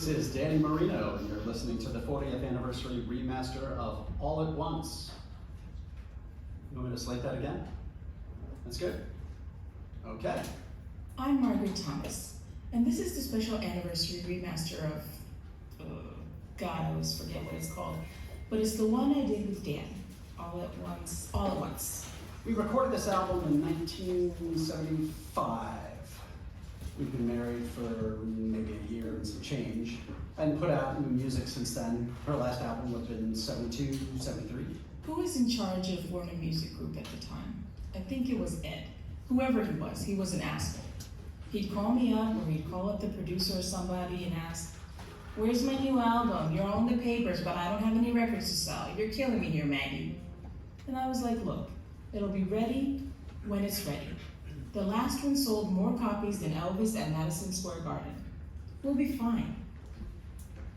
This is Danny Marino, and you're listening to the 40th anniversary remaster of All at Once. You want me to slate that again? That's good. Okay. I'm Margaret Thomas, and this is the special anniversary remaster of, God, I always forget what it's called, but it's the one I did with Dan, All at Once. We recorded this album in 1975. We've been married for maybe a year and some change, and put out new music since then. Her last album would have been 72, 73. Who was in charge of Warner Music Group at the time? I think it was Ed. Whoever he was an asshole. He'd call me up, or he'd call up the producer or somebody and ask, "Where's my new album? You're on the papers, but I don't have any records to sell. You're killing me here, Maggie." And I was like, look, it'll be ready when it's ready. The last one sold more copies than Elvis at Madison Square Garden. We'll be fine.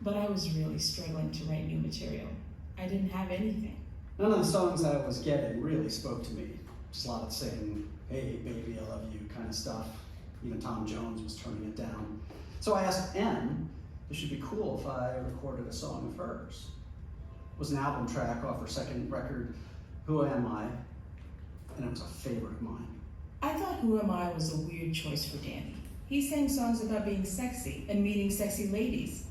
But I was really struggling to write new material. I didn't have anything. None of the songs I was getting really spoke to me. Just a lot of saying, "Hey, baby, I love you," kind of stuff. Even Tom Jones was turning it down. So I asked Em, it should be cool if I recorded a song of hers. It was an album track off her second record, Who Am I? And it was a favorite of mine. I thought Who Am I was a weird choice for Danny. He sang songs about being sexy and meeting sexy ladies.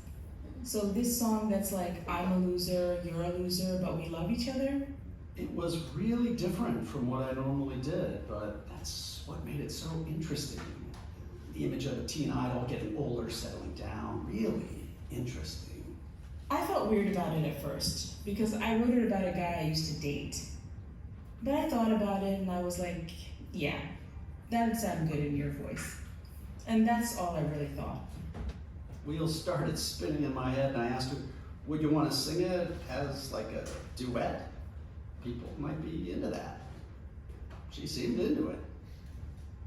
So this song that's like, I'm a loser, you're a loser, but we love each other? It was really different from what I normally did, but that's what made it so interesting. The image of a teen idol getting older, settling down, really interesting. I felt weird about it at first, because I wrote it about a guy I used to date. But I thought about it and I was like, yeah, that would sound good in your voice. And that's all I really thought. Wheels started spinning in my head and I asked her, would you want to sing it as like a duet? People might be into that. She seemed into it.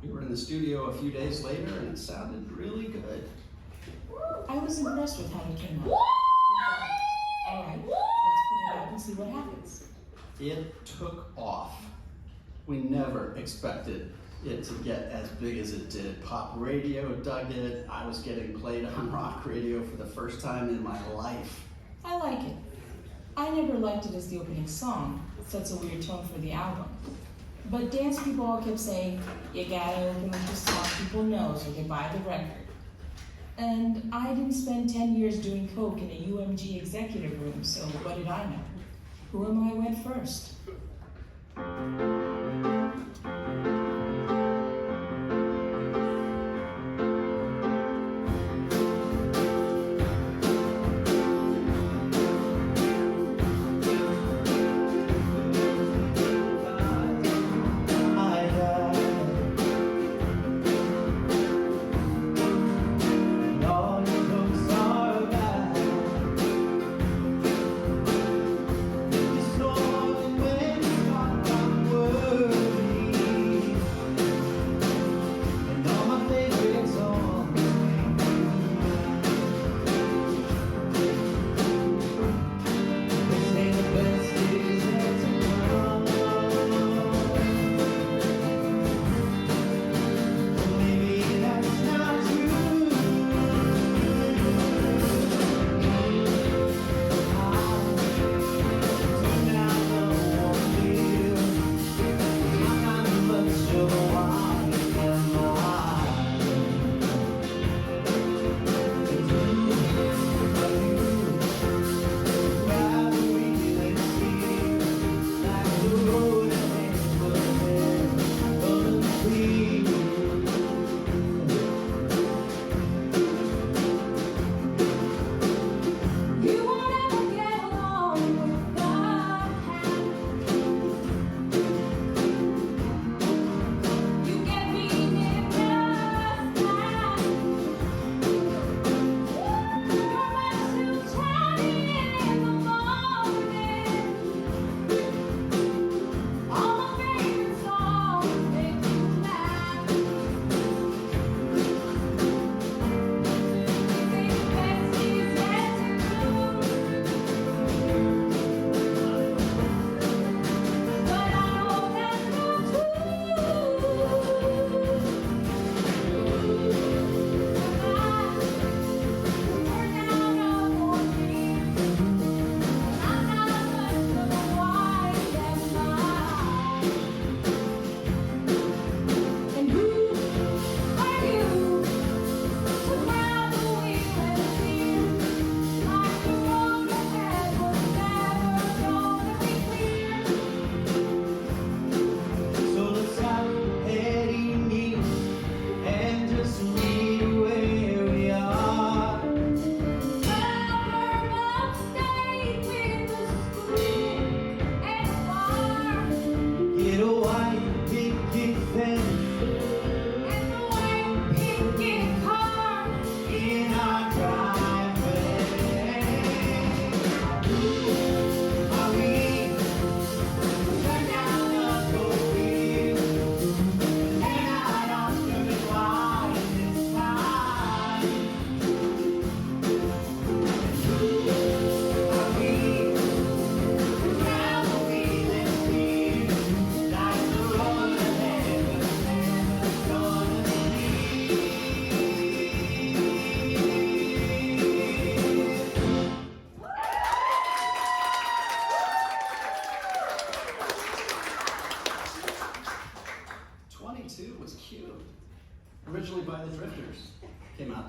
We were in the studio a few days later and it sounded really good. I was impressed with how it came out. All right, let's put it out and see what happens. It took off. We never expected it to get as big as it did. Pop radio dug it. I was getting played on rock radio for the first time in my life. I like it. I never liked it as the opening song. It sets a weird tone for the album. But dance people all kept saying, you gotta open with the song people know so they buy the record. And I didn't spend 10 years doing coke in a UMG executive room, so what did I know? Who Am I went first. Word.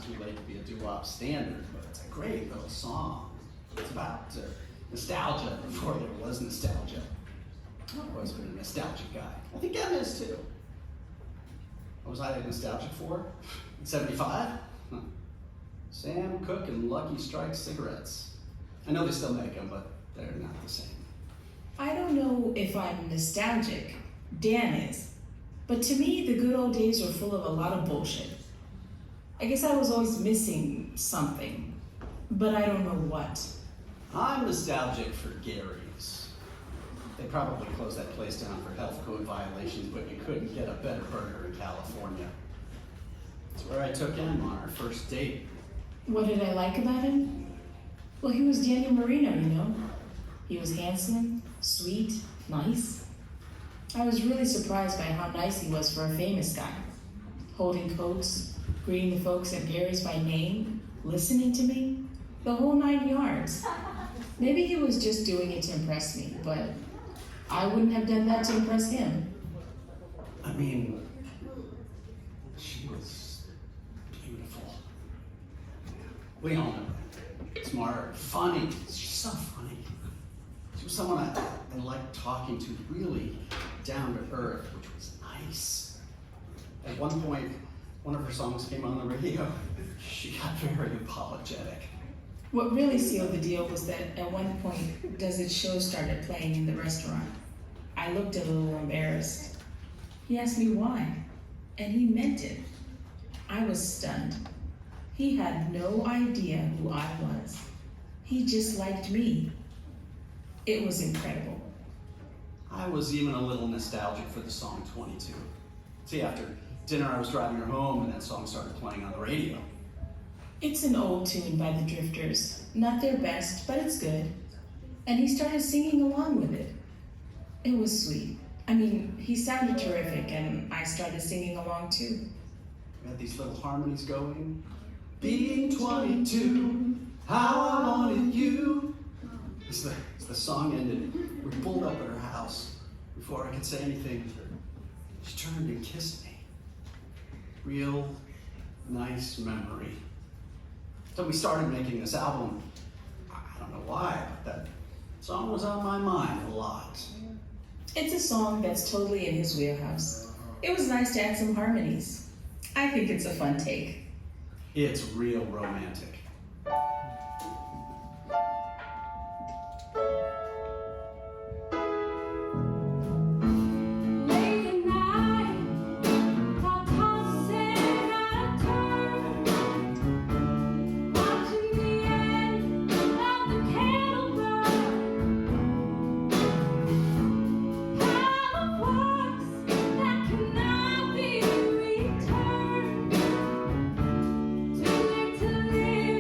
not too late to be a doo-wop standard, but it's a great little song. It's about nostalgia before there was nostalgia. I've always been a nostalgic guy. I think Em is too. What was I nostalgic for? In 75? Huh. Sam Cooke and Lucky Strike cigarettes. I know they still make them, but they're not the same. I don't know if I'm nostalgic. Dan is. But to me, the good old days were full of a lot of bullshit. I guess I was always missing something, but I don't know what. I'm nostalgic for Gary's. They probably closed that place down for health code violations, but you couldn't get a better burger in California. It's where I took Em on our first date. What did I like about him? Well, he was Daniel Marino, you know. He was handsome, sweet, nice. I was really surprised by how nice he was for a famous guy. Holding coats, greeting the folks at Gary's by name, listening to me, the whole 9 yards. Maybe he was just doing it to impress me, but I wouldn't have done that to impress him. I mean, she was beautiful. We all know that. Smart, funny. She's so funny. She was someone I liked talking to, really down to earth, which was nice. At one point, one of her songs came on the radio. She got very apologetic. What really sealed the deal was that at one point, Does Show started playing in the restaurant. I looked a little embarrassed. He asked me why, and he meant it. I was stunned. He had no idea who I was. He just liked me. It was incredible. I was even a little nostalgic for the song 22. See, after dinner I was driving her home and that song started playing on the radio. It's an old tune by the Drifters. Not their best, but it's good. And he started singing along with it. It was sweet. I mean, he sounded terrific, and I started singing along too. We had these little harmonies going. Being 22, how I wanted you. As the song ended, we pulled up at her house. Before I could say anything, she turned and kissed me. Real nice memory. So we started making this album. I don't know why, but that song was on my mind a lot. It's a song that's totally in his wheelhouse. It was nice to add some harmonies. I think it's a fun take. It's real romantic. To live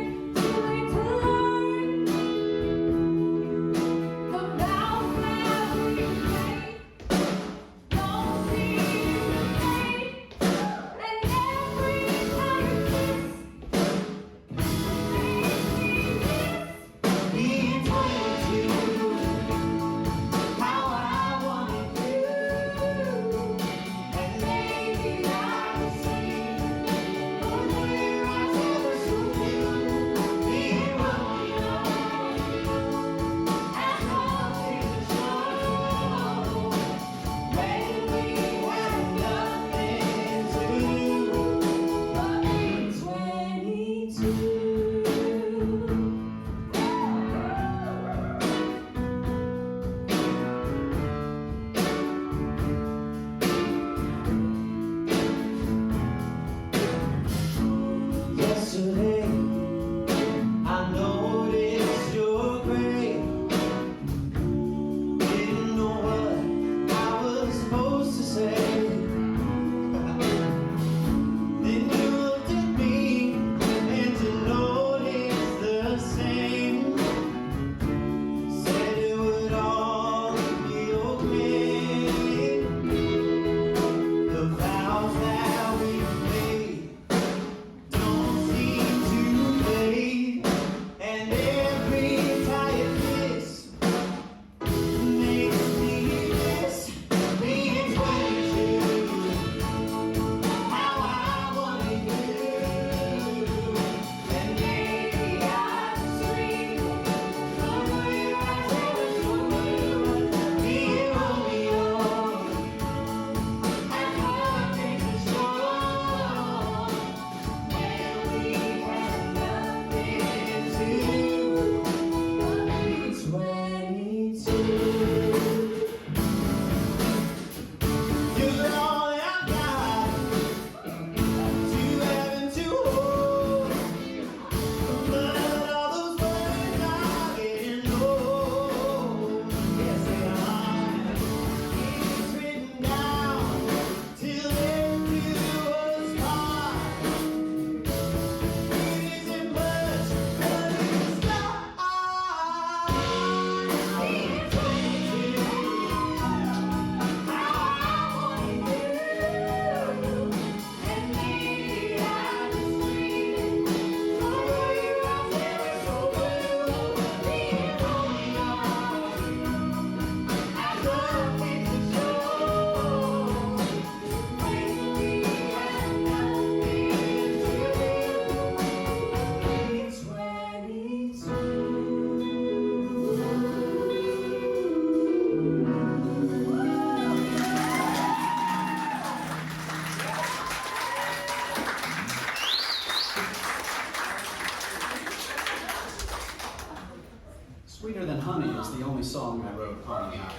Sweeter Than Honey is the only song I wrote on the album.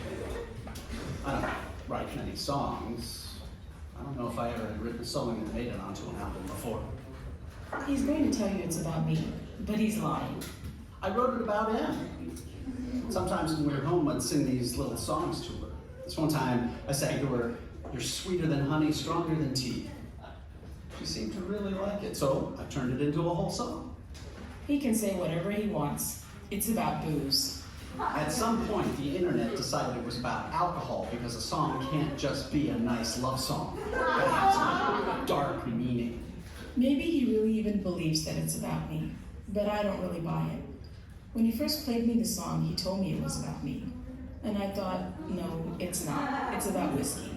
I don't write many songs. I don't know if I ever had written a song that made it onto an album before. He's going to tell you it's about me, but he's lying. I wrote it about him. Sometimes when we were home, I'd sing these little songs to her. This one time, I sang to her, "You're sweeter than honey, stronger than tea." She seemed to really like it, so I turned it into a whole song. He can say whatever he wants. It's about booze. At some point, the internet decided it was about alcohol because a song can't just be a nice love song. It has a dark meaning. Maybe he really even believes that it's about me, but I don't really buy it. When he first played me the song, he told me it was about me. And I thought, no, it's not. It's about whiskey.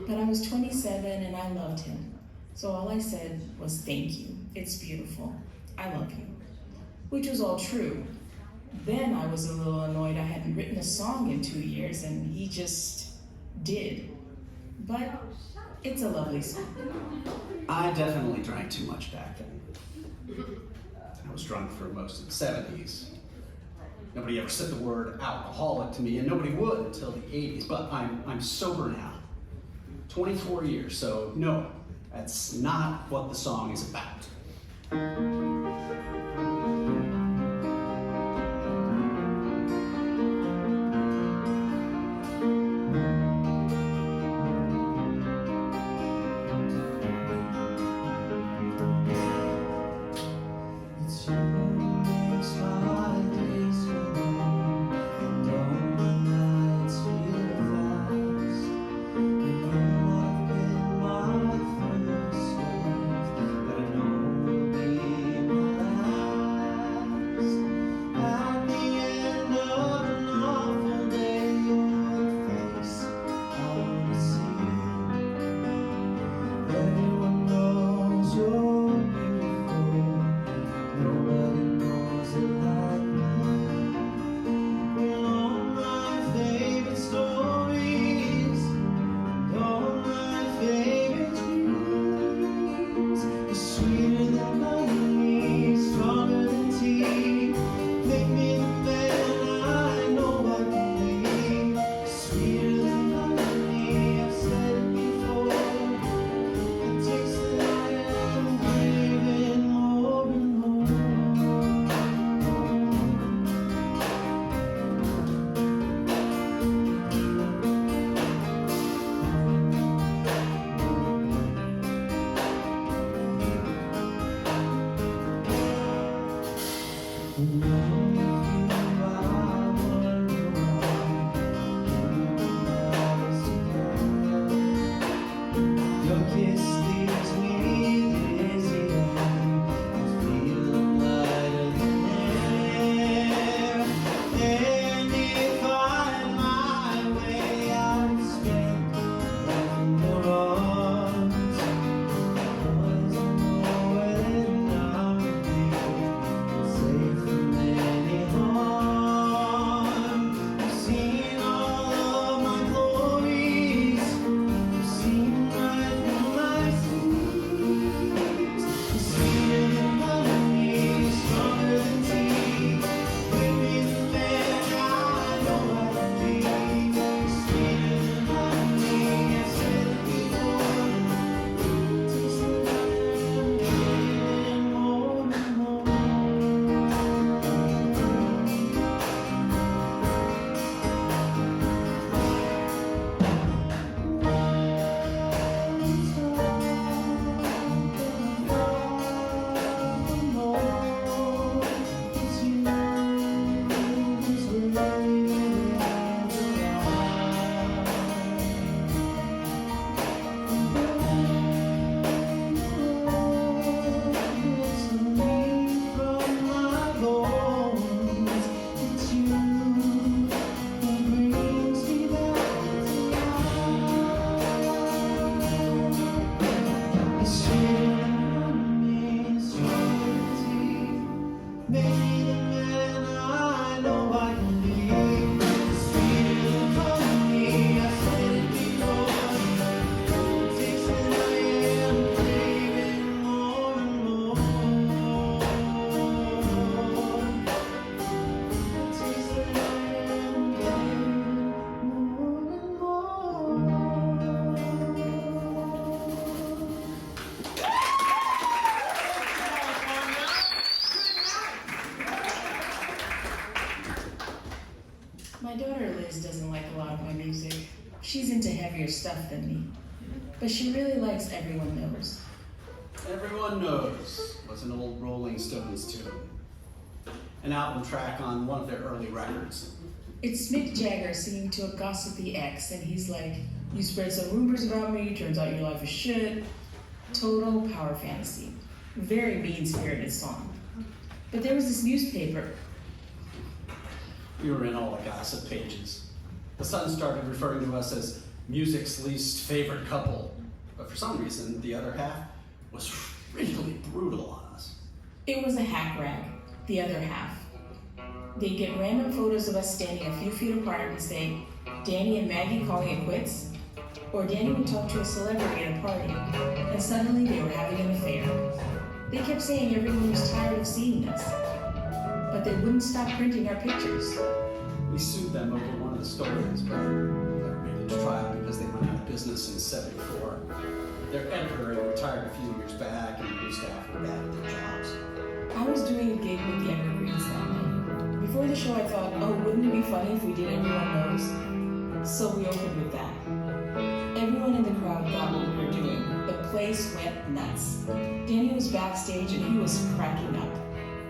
But I was 27 and I loved him. So all I said was, "Thank you. It's beautiful. I love you." Which was all true. Then I was a little annoyed I hadn't written a song in 2 years and he just did. But it's a lovely song. I definitely drank too much back then. I was drunk for most of the 70s. Nobody ever said the word alcoholic to me, and nobody would until the 80s, but I'm sober now. 24 years, so no, that's not what the song is about. My daughter Liz doesn't like a lot of my music. She's into heavier stuff than me. But she really likes Everyone Knows. Everyone Knows was an old Rolling Stones tune. An album track on one of their early records. It's Mick Jagger singing to a gossipy ex, and he's like, you spread some rumors about me, turns out your life is shit. Total power fantasy. Very mean-spirited song. But there was this newspaper. We were in all the gossip pages. The Sun started referring to us as music's least favorite couple. But for some reason, the other half was really brutal on us. It was a hack rag, the other half. They'd get random photos of us standing a few feet apart and say, Danny and Maggie calling it quits? Or Danny would talk to a celebrity at a party, and suddenly they were having an affair. They kept saying everyone was tired of seeing us, but they wouldn't stop printing our pictures. We sued them over one of the stories, but never made it to trial because they went out of business in '74. Their editor had retired a few years back, and the new staff were bad at their jobs. I was doing a gig with the Evergreens that night. Before the show, I thought, oh, wouldn't it be funny if we did Everyone Knows? So we opened with that. Everyone in the crowd got what we were doing. The place went nuts. Danny was backstage and he was cracking up.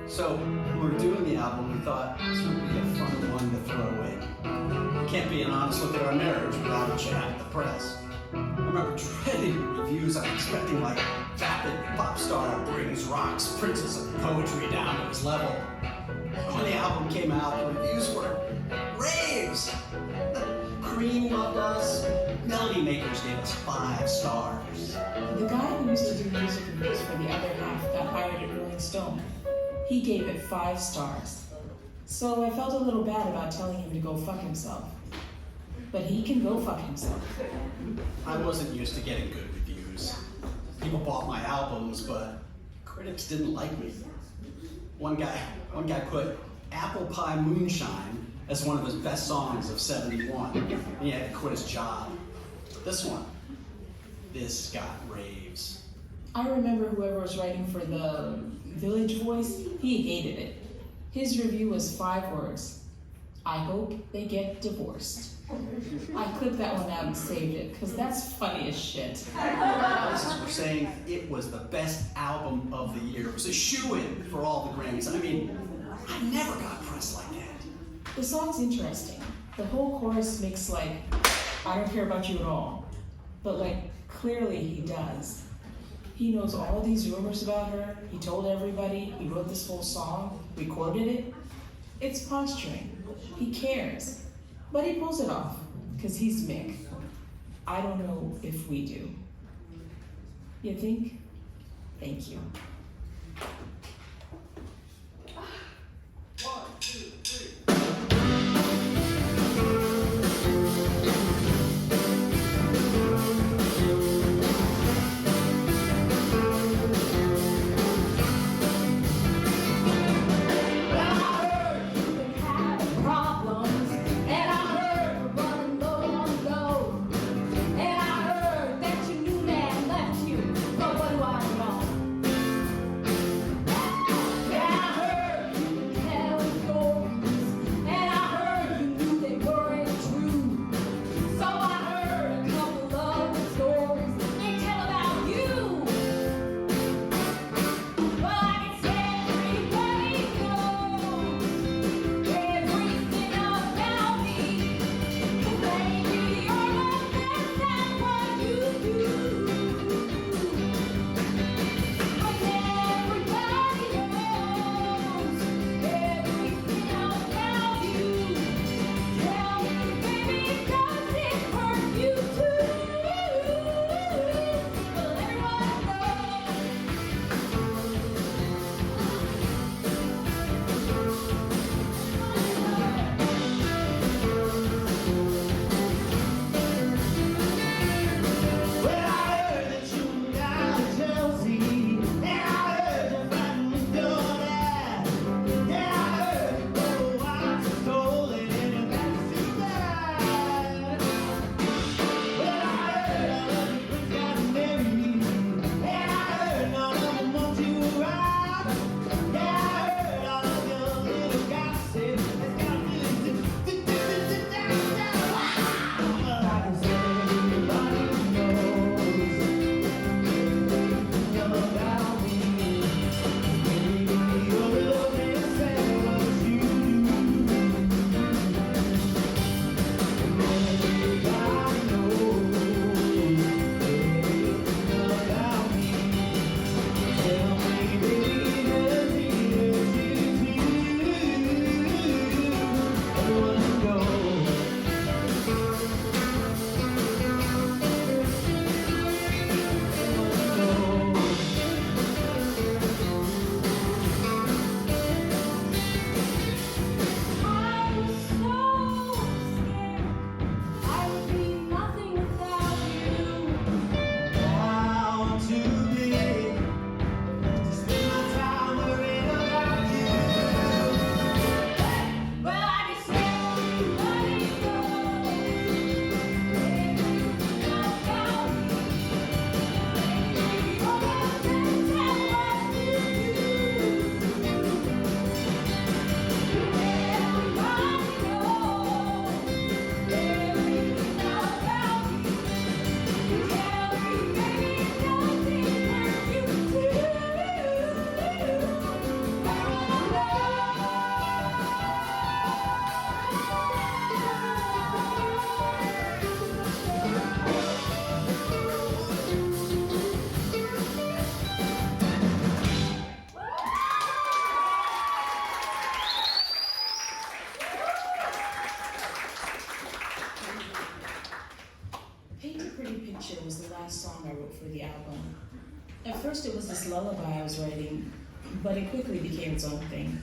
So, when we were doing the album, we thought this would be a fun one to throw away. It can't be an honest look at our marriage without a chat with the press. I remember dreading reviews. I'm expecting like vapid pop star brings rocks, princess of poetry down to his level. When the album came out, the reviews were raves. Cream loved us. Melody Makers gave us 5 stars. The guy who used to do music reviews for the other half got hired at Rolling Stone. He gave it 5 stars. So I felt a little bad about telling him to go fuck himself. But he can go fuck himself. I wasn't used to getting good reviews. People bought my albums, but critics didn't like me. One guy put Apple Pie Moonshine as one of his best songs of '71, and he had to quit his job. This got raves. I remember whoever was writing for the Village Voice, he hated it. His review was 5 words. I hope they get divorced. I clipped that one out and saved it, because that's funny as shit. Analysts were saying it was the best album of the year. It was a shoo-in for all the Grammys. I mean, I never got press like that. The song's interesting. The whole chorus makes like, I don't care about you at all. But like, clearly he does. He knows all these rumors about her. He told everybody. He wrote this whole song, recorded it. It's posturing. He cares. But he pulls it off, because he's Mick. I don't know if we do. You think? Thank you. 1, 2, 3. last song I wrote for the album. At first it was this lullaby I was writing, but it quickly became its own thing.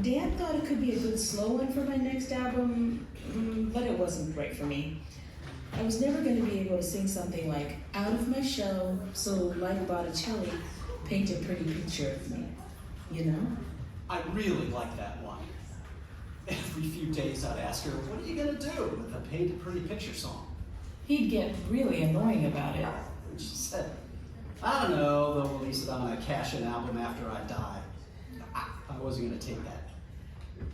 Dan thought it could be a good slow one for my next album, but it wasn't right for me. I was never going to be able to sing something like, out of my shell, so like Botticelli, paint a pretty picture of me, you know? I really like that one. Every few days I'd ask her, what are you gonna do with a paint a pretty picture song? He'd get really annoying about it. And she said, I don't know, they'll release it on a cash-in album after I die. I wasn't gonna take that.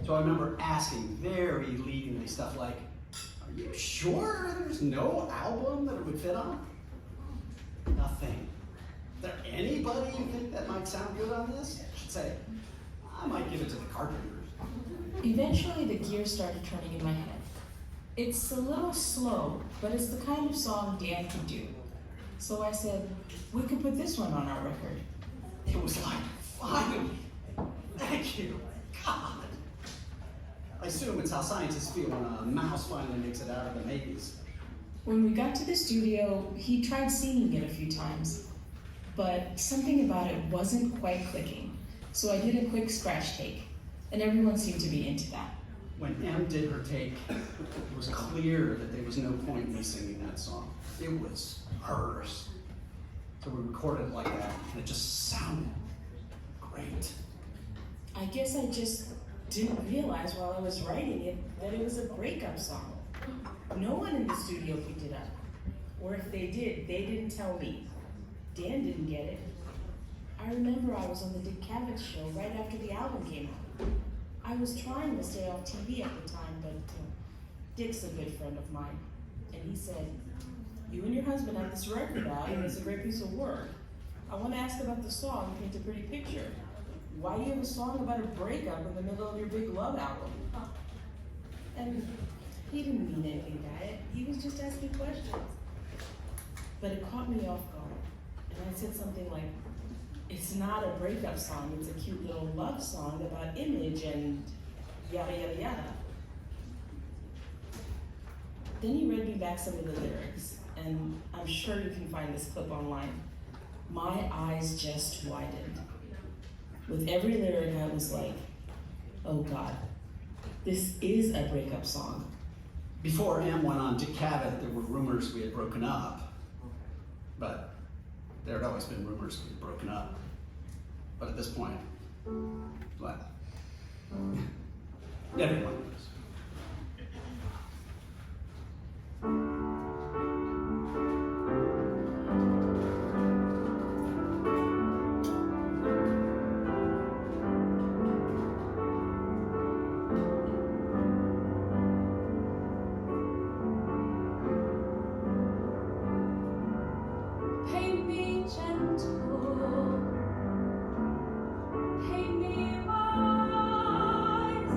So I remember asking very leadingly stuff like, are you sure there's no album that it would fit on? Nothing. Is there anybody you think that might sound good on this? She'd say, I might give it to the Carpenters. Eventually the gears started turning in my head. It's a little slow, but it's the kind of song Dan can do. So I said, we could put this one on our record. It was like, finally, thank you, God. I assume it's how scientists feel when a mouse finally makes it out of the maze. When we got to the studio, he tried singing it a few times, but something about it wasn't quite clicking. So I did a quick scratch take, and everyone seemed to be into that. When Em did her take, it was clear that there was no point in me singing that song. It was hers. So we recorded it like that, and it just sounded great. I guess I just didn't realize while I was writing it that it was a breakup song. No one in the studio picked it up. Or if they did, they didn't tell me. Dan didn't get it. I remember I was on the Dick Cavett show right after the album came out. I was trying to stay off TV at the time, but Dick's a good friend of mine. And he said, you and your husband have this record out, and it's a great piece of work. I want to ask about the song, Paint a Pretty Picture. Why do you have a song about a breakup in the middle of your big love album? And he didn't mean anything by it. He was just asking questions. But it caught me off guard. And I said something like, it's not a breakup song, it's a cute little love song about image and yada yada yada. Then he read me back some of the lyrics, and I'm sure you can find this clip online. My eyes just widened. With every lyric I was like, oh God, this is a breakup song. Before Em went on Dick Cavett, there were rumors we had broken up. But there had always been rumors we had broken up. But at this point, what? Everyone knows. Paint me gentle, paint me wise.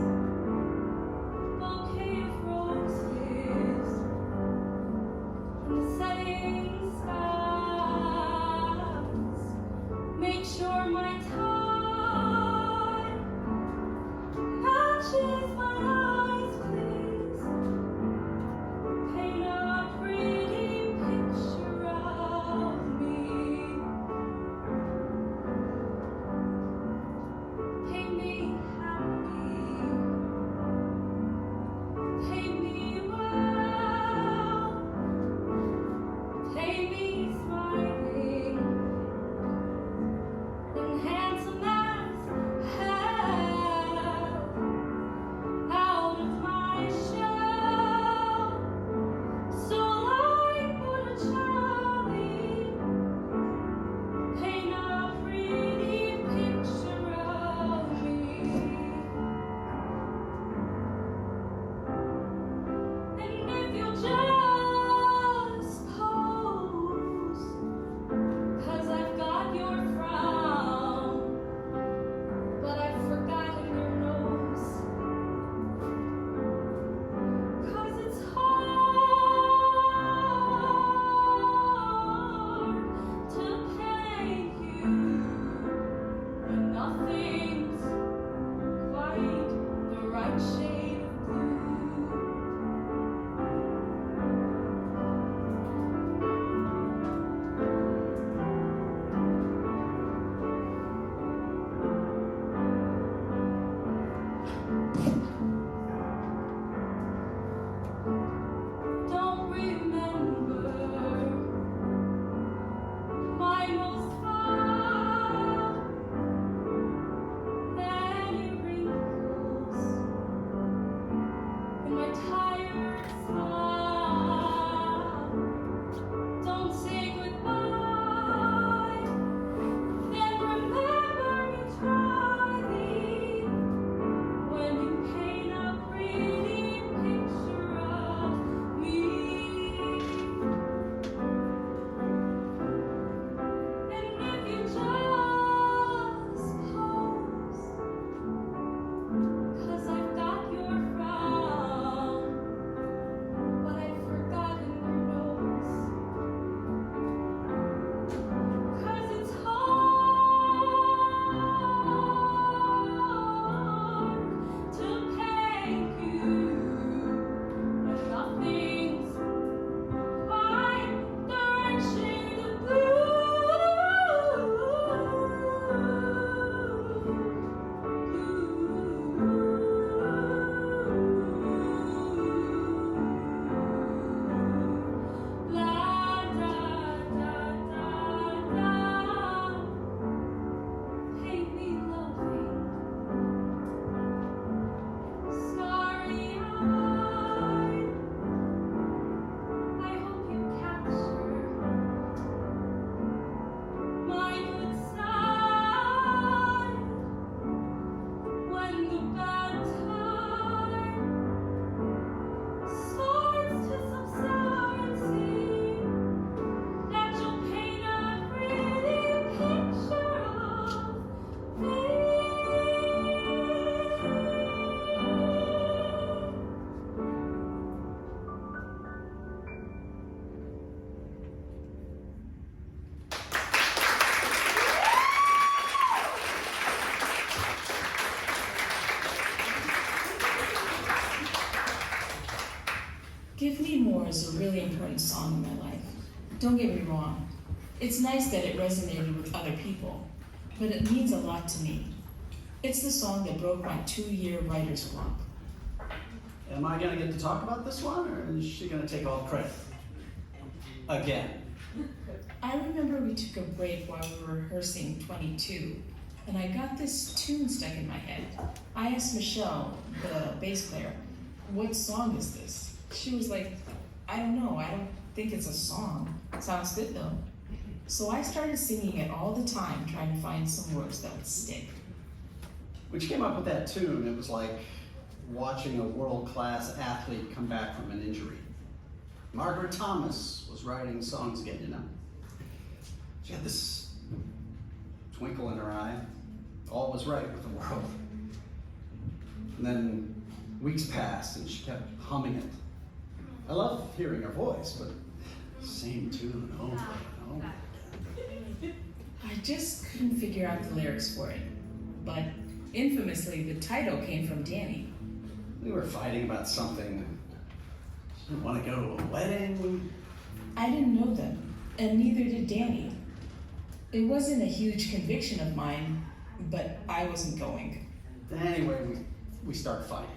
my tired smile. Don't say goodbye. Then remember you try me when you paint a pretty picture of me. And if you just pose, 'cause I've got your frown, but I've forgotten your nose. 'Cause it's hard to paint you when nothing's quite the right shade of blue. La da da da da. Paint me loving, starry-eyed. I hope you capture my good side when the bad time starts to subside. See that you'll paint a pretty picture of me. Give Me More is a really important song in my life. Don't get me wrong. It's nice that it resonated with other people, but it means a lot to me. It's the song that broke my 2-year writer's block. Am I gonna get to talk about this one, or is she gonna take all credit? Again. I remember we took a break while we were rehearsing 22, and I got this tune stuck in my head. I asked Michelle, the bass player, what song is this? She was like, I don't know, I don't think it's a song. Sounds good though. So I started singing it all the time, trying to find some words that would stick. When she came up with that tune, it was like watching a world-class athlete come back from an injury. Margaret Thomas was writing songs again, you know? She had this twinkle in her eye. All was right with the world. And then weeks passed and she kept humming it. I love hearing her voice, but same tune over and over again. I just couldn't figure out the lyrics for it. But infamously, the title came from Danny. We were fighting about something. She didn't want to go to a wedding. I didn't know them, and neither did Danny. It wasn't a huge conviction of mine, but I wasn't going. Anyway, we start fighting.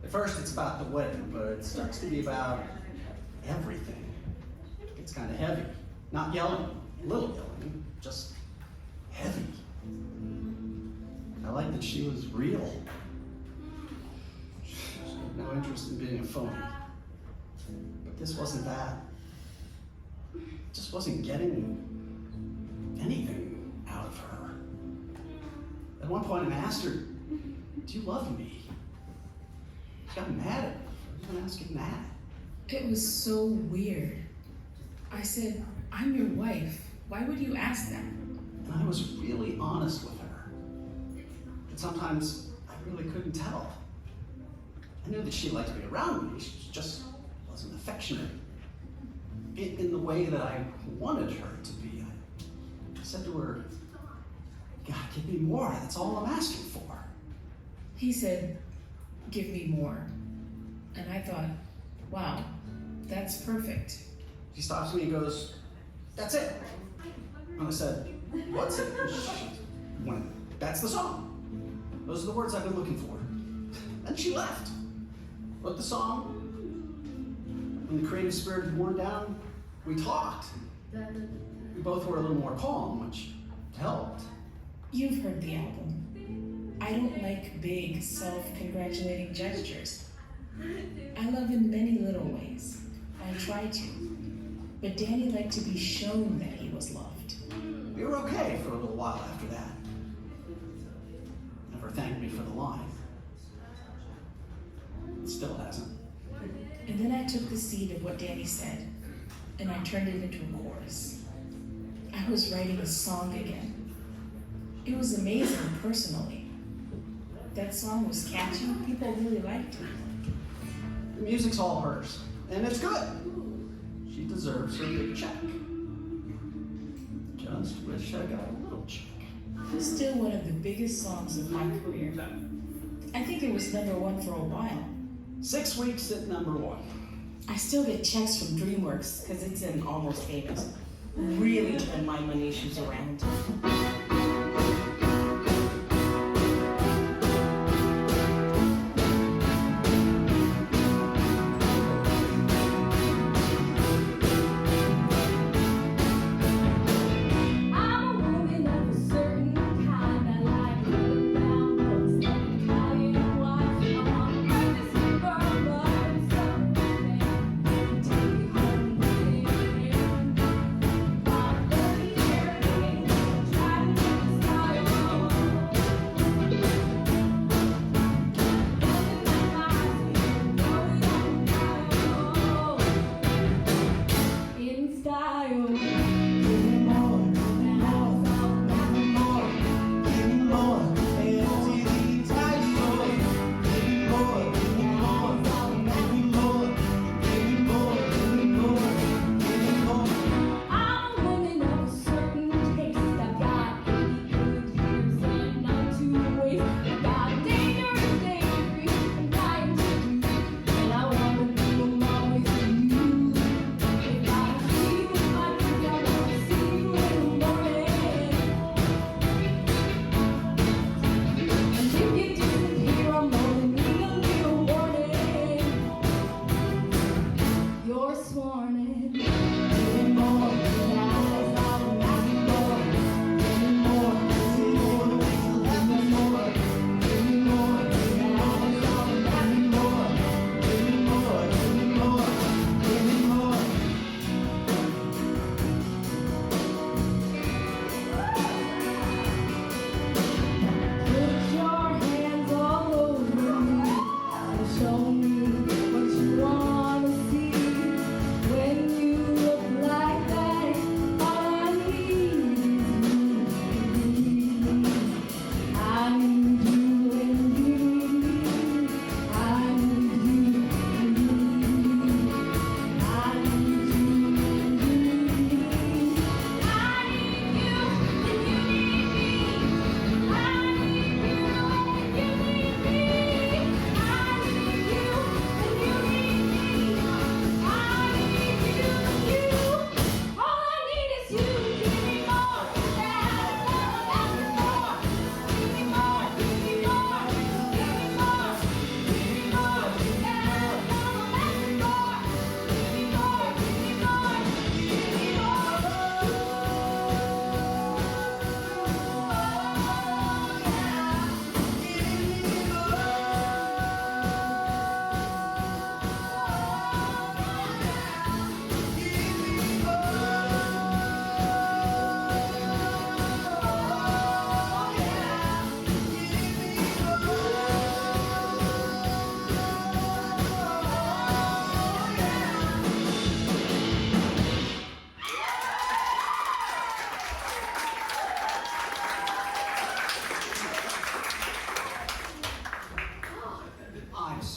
At first it's about the wedding, but it starts to be about everything. It's kind of heavy. Not yelling, a little yelling, just heavy. I like that she was real. She had no interest in being a phony. But this wasn't that. Just wasn't getting anything out of her. At one point I asked her, do you love me? She got mad at me for even asking that. It was so weird. I said, I'm your wife. Why would you ask that? And I was really honest with her. And sometimes I really couldn't tell. I knew that she liked to be around me, she just wasn't affectionate in the way that I wanted her to be. I said to her, God, give me more, that's all I'm asking for. He said, give me more. And I thought, wow, that's perfect. She stops me and goes, that's it. And I said, what's it? And she went, that's the song. Those are the words I've been looking for. And she left. Wrote the song. When the creative spirit had worn down, we talked. We both were a little more calm, which helped. You've heard the album. I don't like big, self-congratulating gestures. I love in many little ways. I try to. But Danny liked to be shown that he was loved. We were okay for a little while after that. Never thanked me for the line. Still hasn't. And then I took the seed of what Danny said, and I turned it into a chorus. I was writing a song again. It was amazing personally. That song was catchy, people really liked it. The music's all hers, and it's good. She deserves her big check. Just wish I got a little check. Still one of the biggest songs of my career. I think it was #1 for a while. 6 weeks at #1. I still get checks from DreamWorks because it's in Almost Famous. Really turned my money issues around.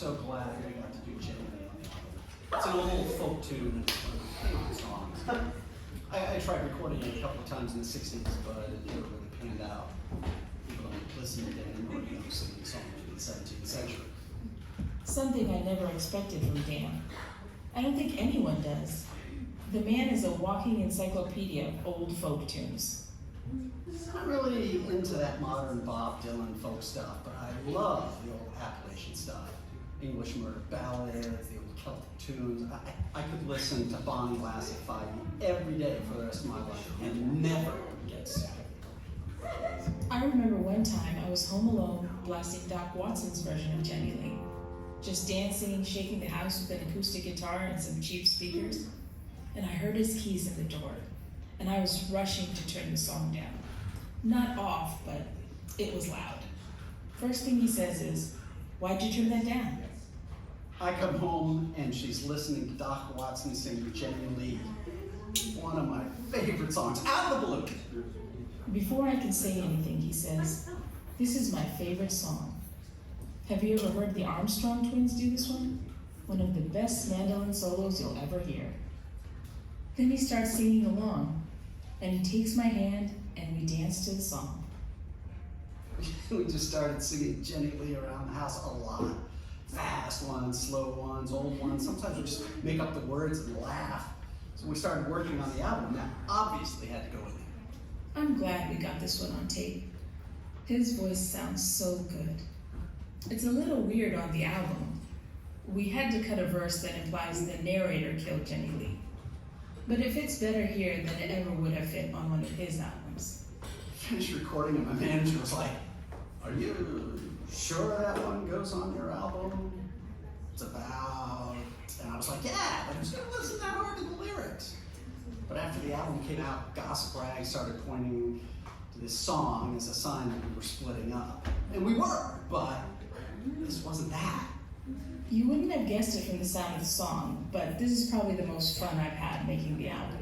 so glad we got to do Ciel. It's an old folk tune, and it's one of my favorite songs. I tried recording it a couple of times in the 60s, but it never really panned out. People don't listen to Dan Marino singing songs from the 17th century. Something I never expected from Dan. I don't think anyone does. The man is a walking encyclopedia of old folk tunes. I'm not really into that modern Bob Dylan folk stuff, but I love the old Appalachian stuff. English murder ballads, the old Celtic tunes. I could listen to Bonnie Lass at 5 every day for the rest of my life and never get sick. I remember one time I was home alone blasting Doc Watson's version of Jenny Lee. just dancing, shaking the house with an acoustic guitar and some cheap speakers. And I heard his keys in the door, and I was rushing to turn the song down. Not off, but it was loud. First thing he says is, "Why'd you turn that down?" I come home and she's listening to Doc Watson sing Jenny Lee, one of my favorite songs, out of the blue. Before I can say anything, he says, "This is my favorite song. Have you ever heard the Armstrong twins do this one? One of the best mandolin solos you'll ever hear." Then he starts singing along, and he takes my hand and we dance to the song. We just started singing Jenny Lee around the house a lot. Fast ones, slow ones, old ones. Sometimes we just make up the words and laugh. So we started working on the album. That obviously had to go in there. I'm glad we got this one on tape. His voice sounds so good. It's a little weird on the album. We had to cut a verse that implies the narrator killed Jenny Lee. But it fits better here than it ever would have fit on one of his albums. Finished recording and my manager was like, "Are you sure that one goes on your album? It's about..." And I was like, "Yeah, but who's gonna listen that hard to the lyrics?" But after the album came out, gossip rags started pointing to this song as a sign that we were splitting up. And we were, but this wasn't that. You wouldn't have guessed it from the sound of the song, but this is probably the most fun I've had making the album.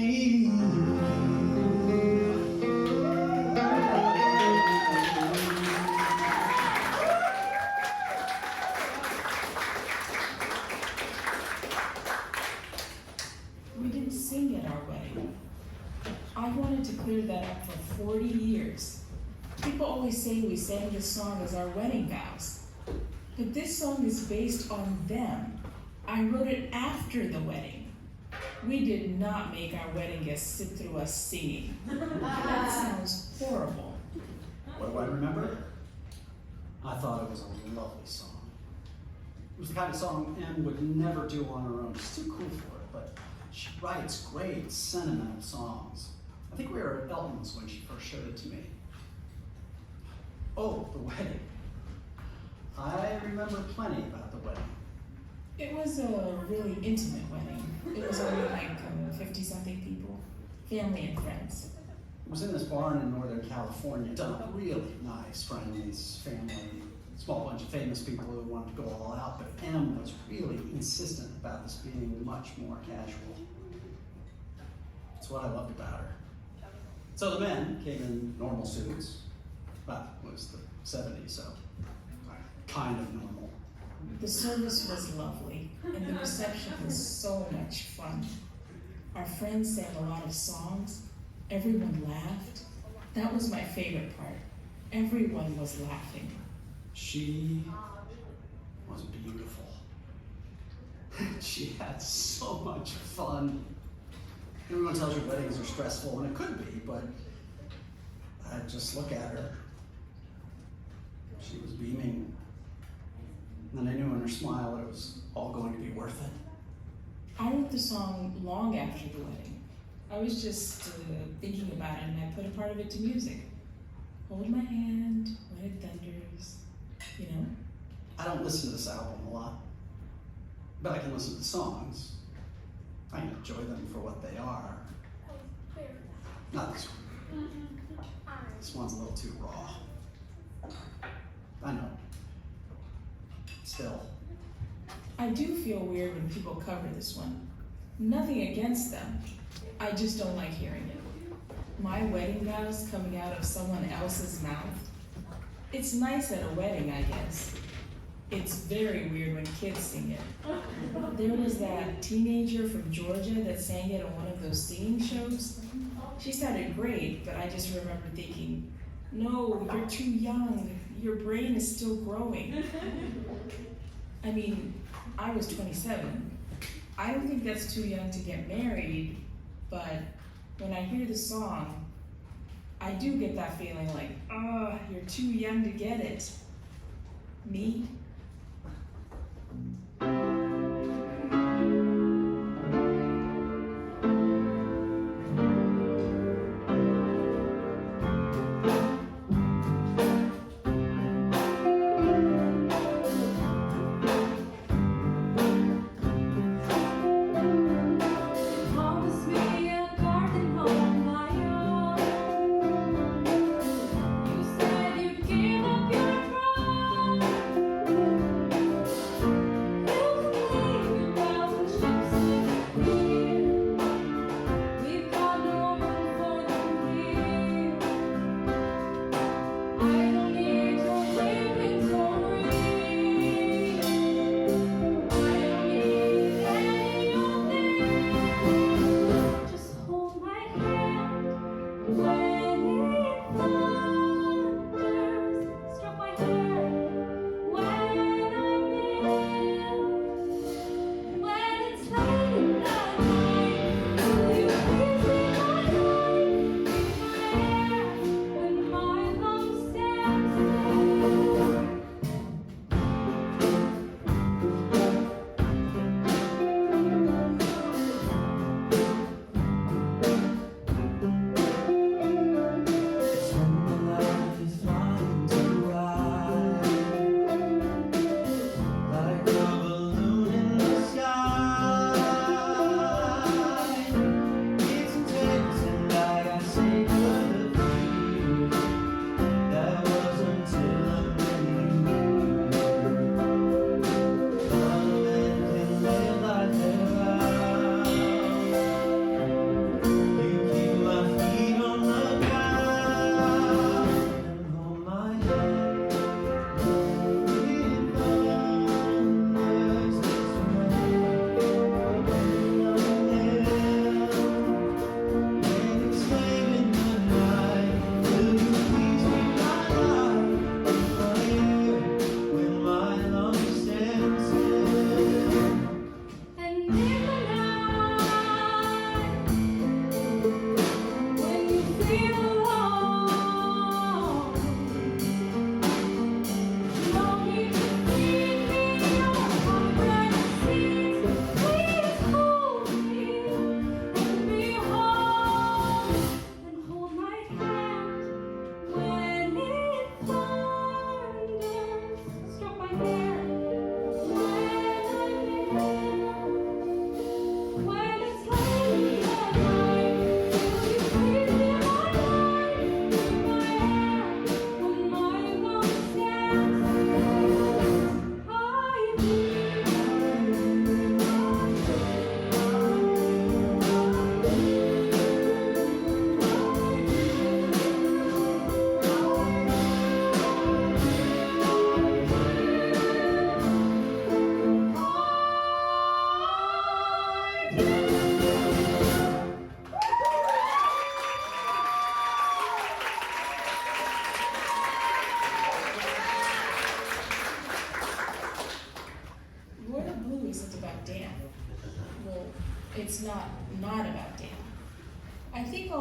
me. We didn't sing at our wedding. I wanted to clear that up for 40 years. People always say we sang this song as our wedding vows. But this song is based on them. I wrote it after the wedding. We did not make our wedding guests sit through us singing. That sounds horrible. What do I remember? I thought it was a lovely song. It was the kind of song Em would never do on her own. She's too cool for it, but she writes great, sentimental songs. I think we were at Elton's when she first showed it to me. Oh, the wedding. I remember plenty about the wedding. It was a really intimate wedding. It was only like 50-something people, family and friends. It was in this barn in Northern California, done up really nice, friendly, family, small bunch of famous people who wanted to go all out, but Em was really insistent about this being much more casual. That's what I loved about her. So the men came in normal suits. Well, it was the 70s, so kind of normal. The service was lovely, and the reception was so much fun. Our friends sang a lot of songs. Everyone laughed. That was my favorite part. Everyone was laughing. She was beautiful. She had so much fun. Everyone tells you weddings are stressful, and it could be, but I just look at her. She was beaming. And I knew in her smile it was all going to be worth it. I wrote the song long after the wedding. I was just thinking about it, and I put a part of it to music. Hold my hand when it thunders, you know? I don't listen to this album a lot, but I can listen to the songs. I enjoy them for what they are. Not this one. This one's a little too raw. I know. Still. I do feel weird when people cover this one. Nothing against them. I just don't like hearing it. My wedding vows coming out of someone else's mouth. It's nice at a wedding, I guess. It's very weird when kids sing it. There was that teenager from Georgia that sang it on one of those singing shows. She sounded great, but I just remember thinking, no, you're too young. Your brain is still growing. I mean, I was 27. I don't think that's too young to get married, but when I hear the song, I do get that feeling like, oh, you're too young to get it. Me? Promise me a garden home, my own. You said you'd give up your throne.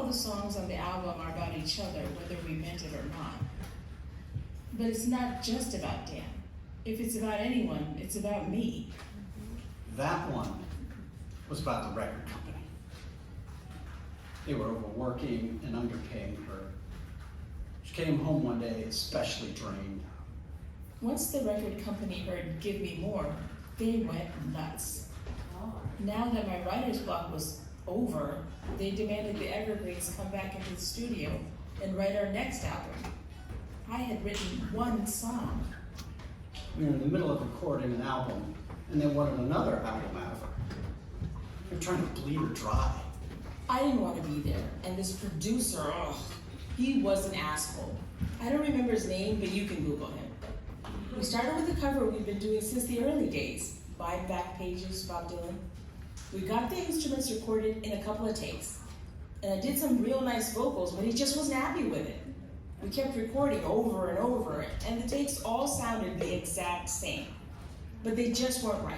the songs on the album are about each other, whether we meant it or not. But it's not just about Dan. If it's about anyone, it's about me. That one was about the record company. They were overworking and underpaying her. She came home one day especially drained. Once the record company heard Give Me More, they went nuts. Now that my writer's block was over, they demanded the Evergreens come back into the studio and write our next album. I had written one song. We were in the middle of recording an album, and they wanted another album out of her. They were trying to bleed her dry. I didn't want to be there, and this producer, he was an asshole. I don't remember his name, but you can Google him. We started with the cover we've been doing since the early days, 5 back pages, Bob Dylan. We got the instruments recorded in a couple of takes, and I did some real nice vocals, but he just wasn't happy with it. We kept recording over and over, and the takes all sounded the exact same, but they just weren't right.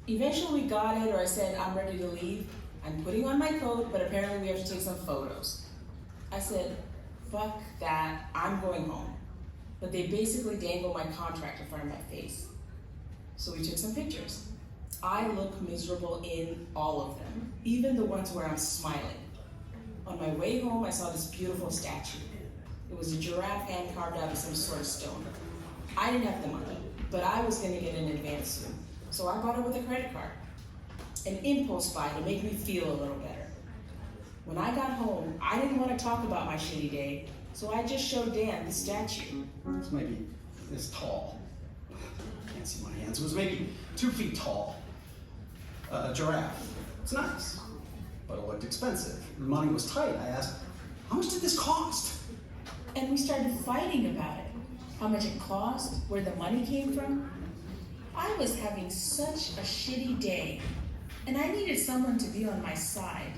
Eventually we got it, or I said, I'm ready to leave. I'm putting on my coat, but apparently we have to take some photos. I said, fuck that, I'm going home. But they basically dangled my contract in front of my face. So we took some pictures. I look miserable in all of them, even the ones where I'm smiling. On my way home, I saw this beautiful statue. It was a giraffe hand carved out of some sort of stone. I didn't have the money, but I was gonna get an advance soon. So I bought it with a credit card. An impulse buy to make me feel a little better. When I got home, I didn't want to talk about my shitty day, so I just showed Dan the statue. It was maybe this tall. Can't see my hands. It was maybe 2 feet tall. A giraffe. It's nice, but it looked expensive. Money was tight. I asked, how much did this cost? And we started fighting about it. How much it cost, where the money came from. I was having such a shitty day, and I needed someone to be on my side.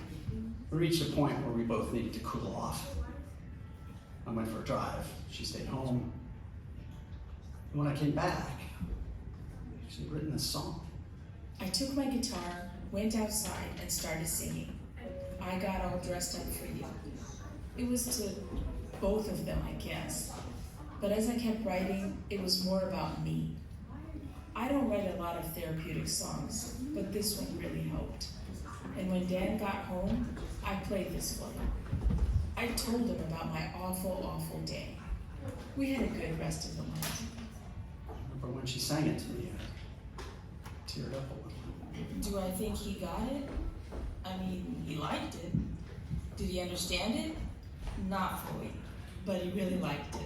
We reached a point where we both needed to cool off. I went for a drive. She stayed home. And when I came back, she had written this song. I took my guitar, went outside, and started singing. I got all dressed up for you. It was to both of them, I guess. But as I kept writing, it was more about me. I don't write a lot of therapeutic songs, but this one really helped. And when Dan got home, I played this for him. I told him about my awful, awful day. We had a good rest of the night. I remember when she sang it to me, I teared up a little. Do I think he got it? I mean, he liked it. Did he understand it? Not fully, but he really liked it.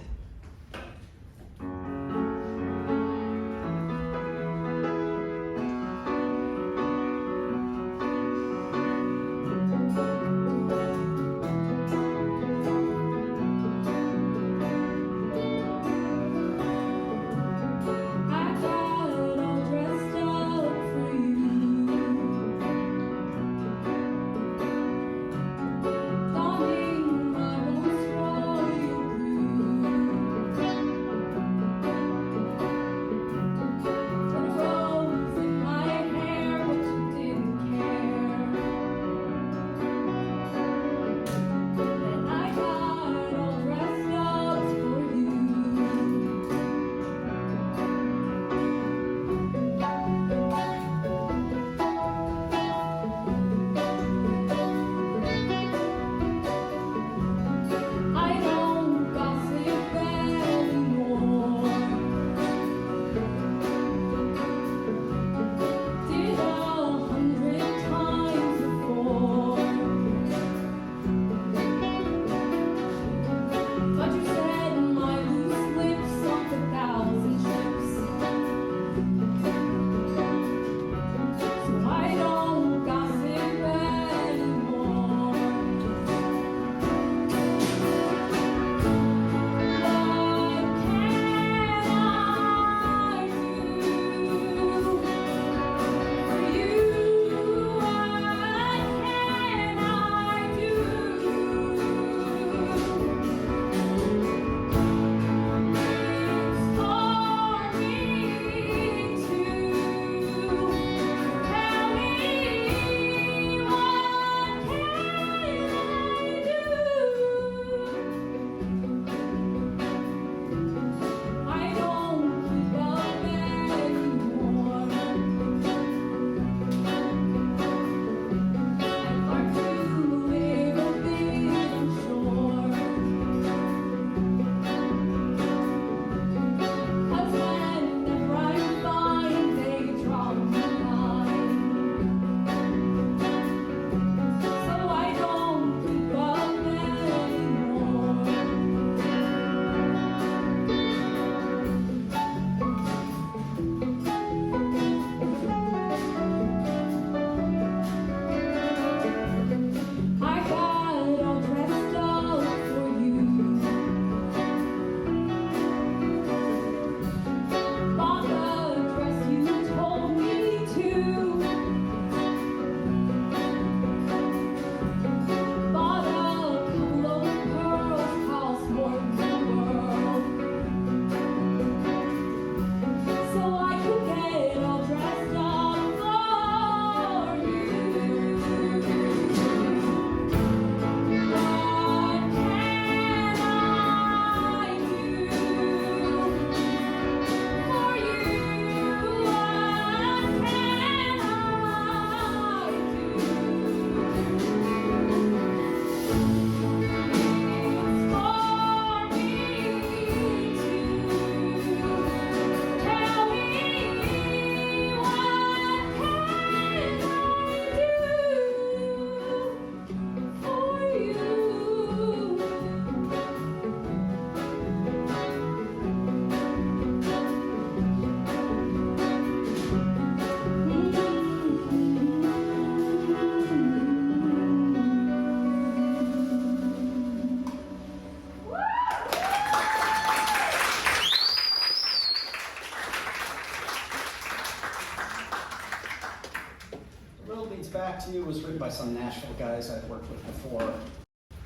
You was written by some Nashville guys I'd worked with before. It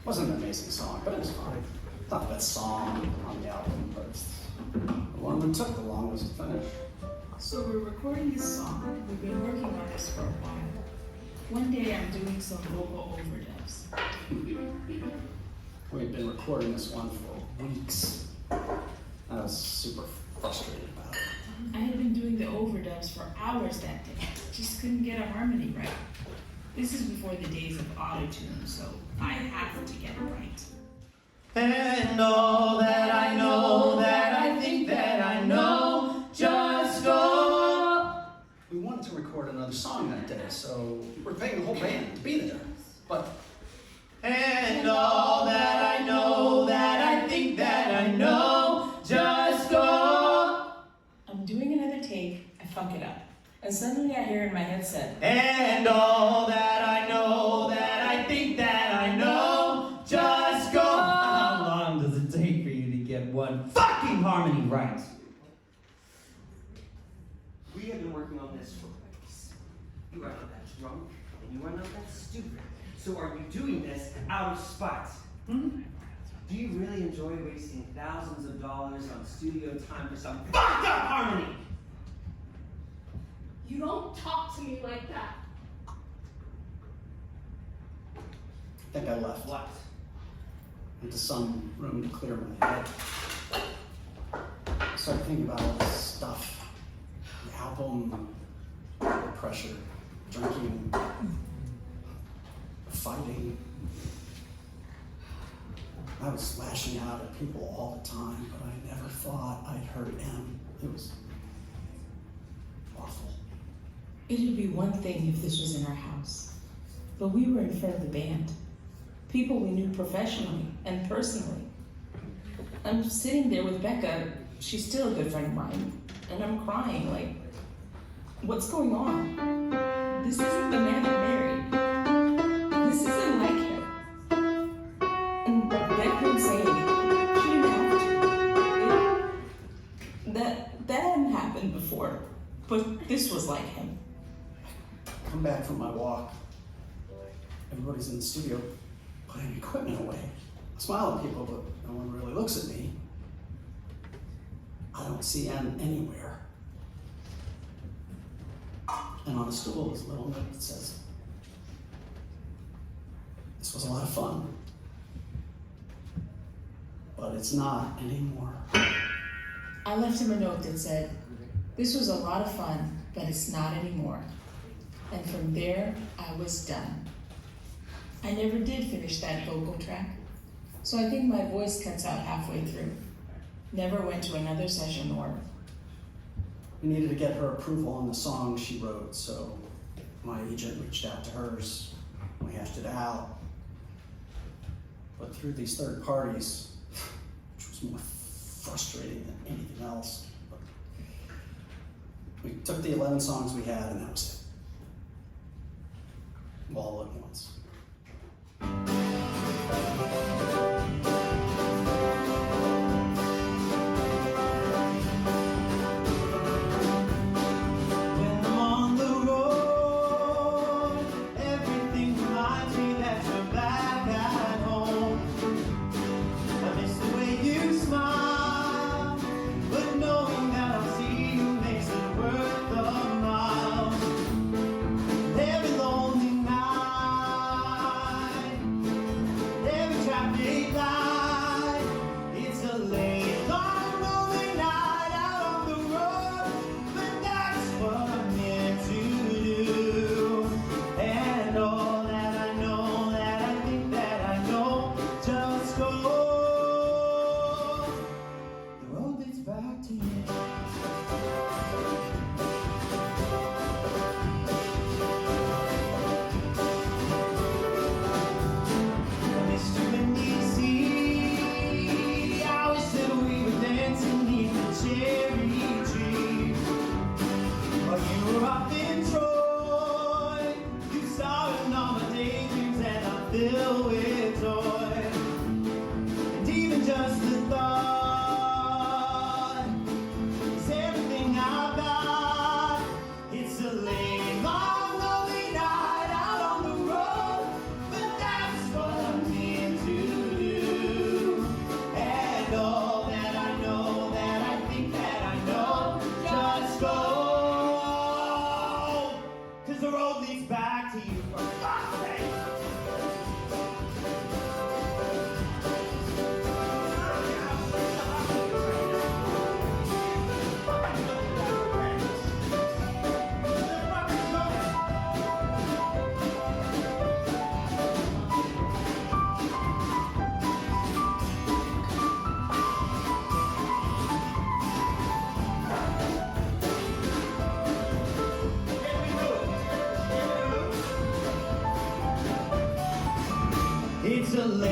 wasn't an amazing song, but it was fine. Not the best song on the album, but it's the one that took the longest to finish. So we're recording this song. We've been working on this for a while. One day I'm doing some vocal overdubs. We've been recording this one for weeks. I was super frustrated about it. I had been doing the overdubs for hours that day. Just couldn't get a harmony right. This is before the days of auto-tune, so I have to get it right. And all that I know, that I think that I know, just go. We wanted to record another song that day, so we're paying the whole band to be there. But And all that I know, that I think that I know, just go. I'm doing another take, I fuck it up. And suddenly I hear in my headset, And all that I know, that I think that I know, just go. How long does it take for you to get one fucking harmony right? We have been working on this for weeks. You are not that drunk, and you are not that stupid. So are you doing this out of spite? Do you really enjoy wasting thousands of dollars on studio time for some fucked up harmony? You don't talk to me like that. I think I left. What? Into some room to clear my head. I started thinking about all this stuff. The album, the pressure, drinking, fighting. I was lashing out at people all the time, but I never thought I'd hurt M. It was awful. it'd be one thing if this was in our house. But we were in front of the band. People we knew professionally and personally. I'm sitting there with Becca, she's still a good friend of mine, and I'm crying like, what's going on? This isn't the man I married. This isn't like him. And Becca didn't say anything. She didn't have to. That hadn't happened before, but this was like him. Come back from my walk. Everybody's in the studio putting equipment away. I smile at people, but no one really looks at me. I don't see M anywhere. And on the stool is a little note that says, "This was a lot of fun, but it's not anymore." I left him a note that said, "This was a lot of fun, but it's not anymore." And from there, I was done. I never did finish that vocal track, so I think my voice cuts out halfway through. Never went to another session or... We needed to get her approval on the song she wrote, so my agent reached out to hers. We hashed it out. But through these third parties, which was more frustrating than anything else, but we took the 11 songs we had and that was it. All at once. When I'm on the road, everything reminds me that you're back at home. I miss the way you smile, but knowing that I'll see you makes it worth the miles. Every lonely night, every traffic light, it's a late, long, lonely night out on the road, but that's what I'm here to do. And all that I know, that I think that I know, just go. The road leads back to you. I missed you when you see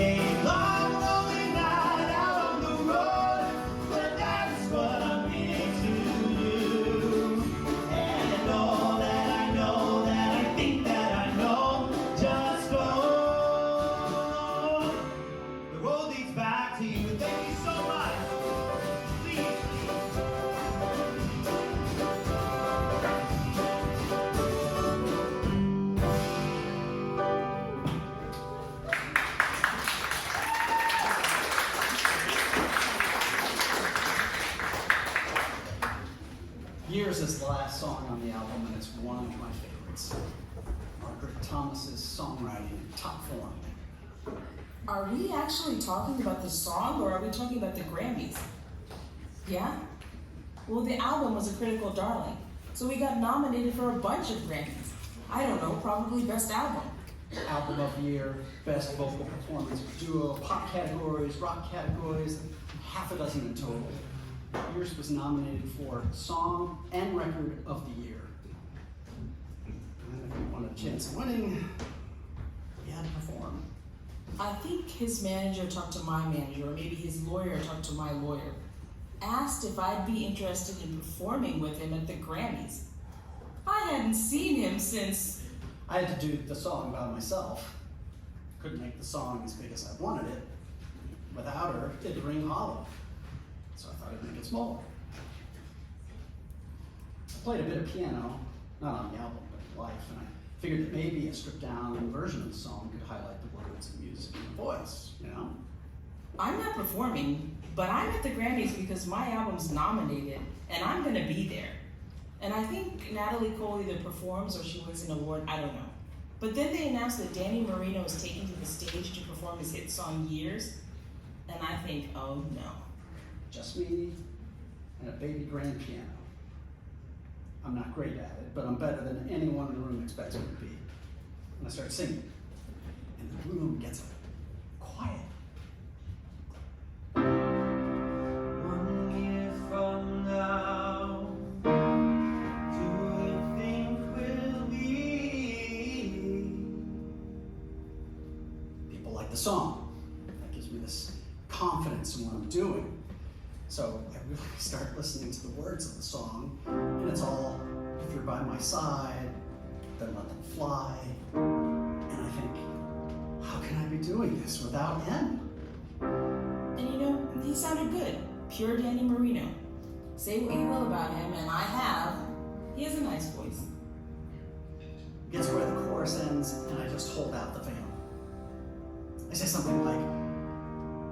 a long, lonely night out on the road, but that's what I'm here to do. And all that I know, that I think that I know, just go. The road leads back to you. Thank you so much. Please. Years is the last song on the album, and it's one of my favorites. Margaret Thomas's songwriting in top form. Are we actually talking about the song, or are we talking about the Grammys? Yeah? Well, the album was a critical darling, so we got nominated for a bunch of Grammys. I don't know, probably Best Album. Album of the Year, Best Vocal Performance, Duo, Pop categories, Rock categories, half a dozen in total. Yours was nominated for Song and Record of the Year. And if you wanted a chance of winning, you had to perform. I think his manager talked to my manager, or maybe his lawyer talked to my lawyer. Asked if I'd be interested in performing with him at the Grammys. I hadn't seen him since... I had to do the song by myself. Couldn't make the song as big as I wanted it. Without her, it'd ring hollow. So I thought I'd make it smaller. I played a bit of piano, not on the album, but live, and I figured that maybe a stripped down version of the song could highlight the words and music and the voice, you know? I'm not performing, but I'm at the Grammys because my album's nominated, and I'm gonna be there. And I think Natalie Cole either performs or she wins an award, I don't know. But then they announced that Danny Marino is taking to the stage to perform his hit song Years, and I think, oh no. Just me and a baby grand piano. I'm not great at it, but I'm better than anyone in the room expects me to be. And I start singing, and the room gets quiet. 1 year from now, do you think we'll be? People like the song. That gives me this confidence in what I'm doing. So I really start listening to the words of the song, and it's all, if you're by my side, then let them fly. And I think, how can I be doing this without him? And you know, he sounded good. Pure Danny Marino. Say what you will about him, and I have. He has a nice voice. Gets where the chorus ends, and I just hold out the veil. I say something like,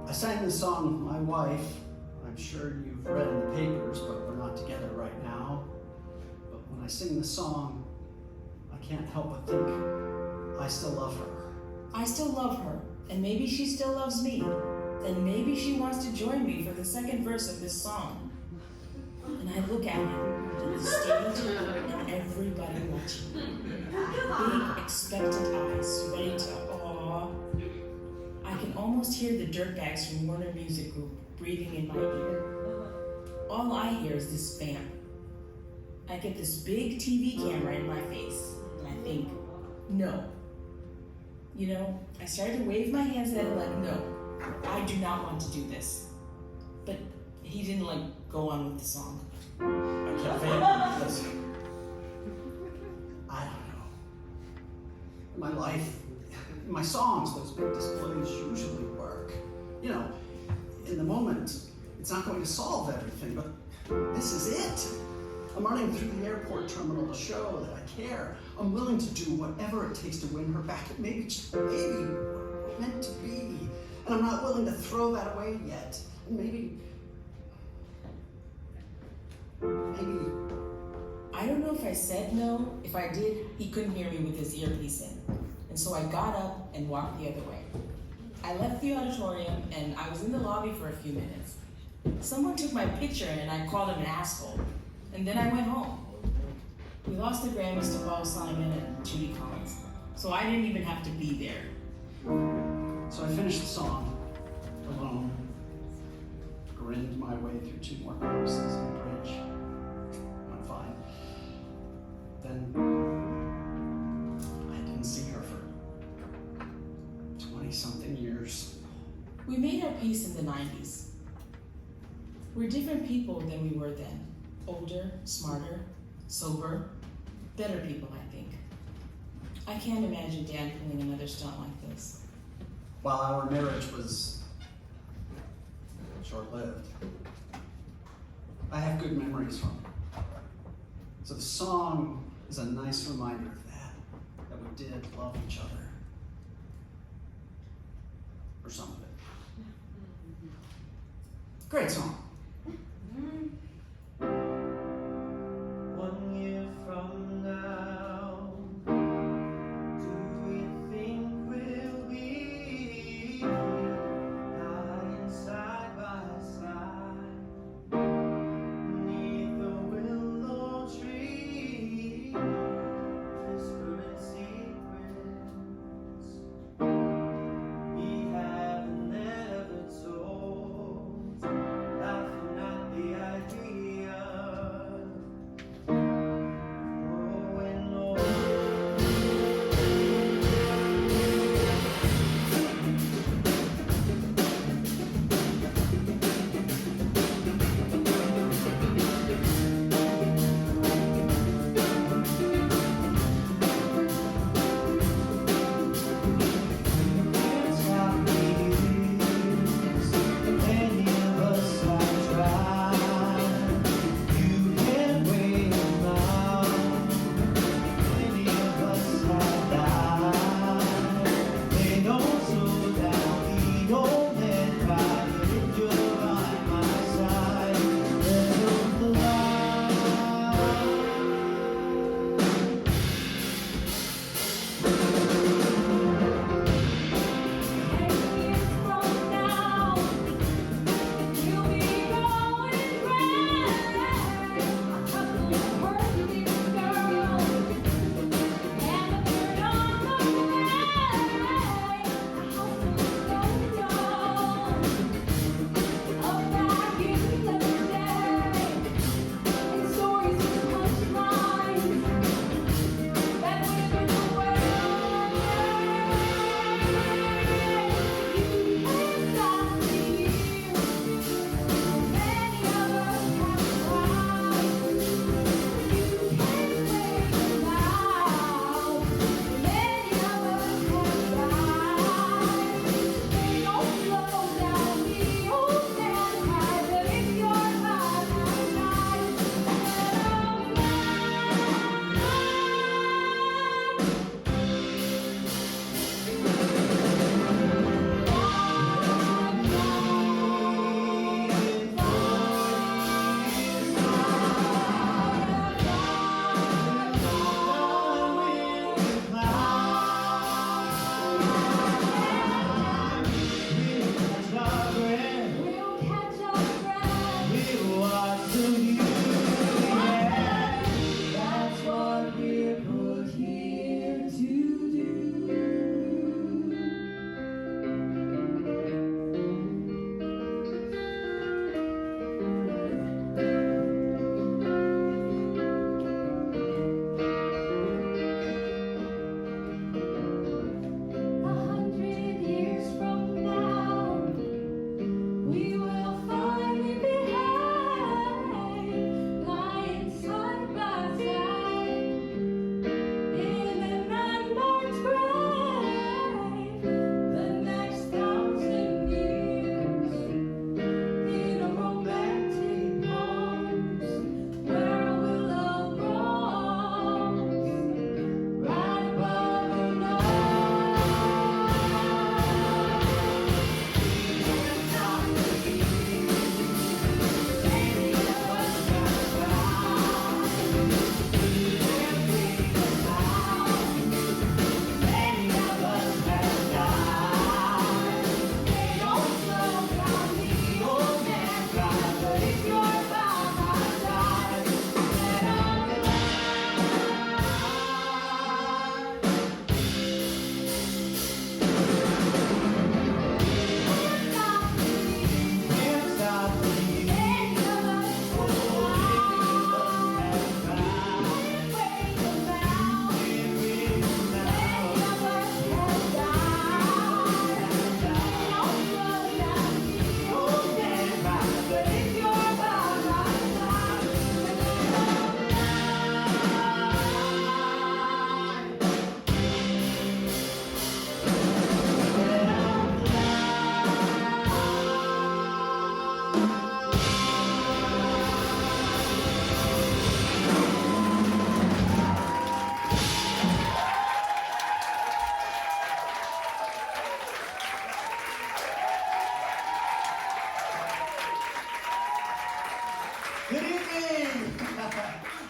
I sang this song with my wife. I'm sure you've read in the papers, but we're not together right now. But when I sing the song, I can't help but think I still love her. I still love her, and maybe she still loves me. Then maybe she wants to join me for the second verse of this song. And I look at him, and the stage, and everybody watching. Big, expectant eyes, ready to, aww. I can almost hear the dirtbags from Warner Music Group breathing in my ear. All I hear is this vamp. I get this big TV camera in my face, and I think, no. You know, I started to wave my hands at it like, no, I do not want to do this. But he didn't go on with the song. I kept vamping because I don't know. In my life, in my songs, those big displays usually work. You know, in the moment, it's not going to solve everything, but this is it. I'm running through the airport terminal to show that I care. I'm willing to do whatever it takes to win her back. Maybe, just maybe, we're meant to be. And I'm not willing to throw that away yet. Maybe. I don't know if I said no. If I did, he couldn't hear me with his earpiece in. And so I got up and walked the other way. I left the auditorium and I was in the lobby for a few minutes. Someone took my picture and I called him an asshole. And then I went home. We lost the Grammys to Paul Simon and Judy Collins, so I didn't even have to be there. So I finished the song alone, grinned my way through 2 more choruses and a bridge. I'm fine. Then I didn't see her for 20-something years. We made our peace in the 90s. We're different people than we were then. Older, smarter, sober, better people, I think. I can't imagine Dan pulling another stunt like this. While our marriage was short-lived, I have good memories from it. So the song is a nice reminder of that we did love each other. Or some of it. Great song. 1 year from now, do we think we'll be lying side by side beneath the willow tree, whispering secrets we have never told?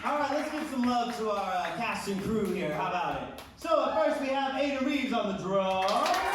All right, let's give some love to our cast and crew here. How about it? So first we have Ada Reeves on the drums.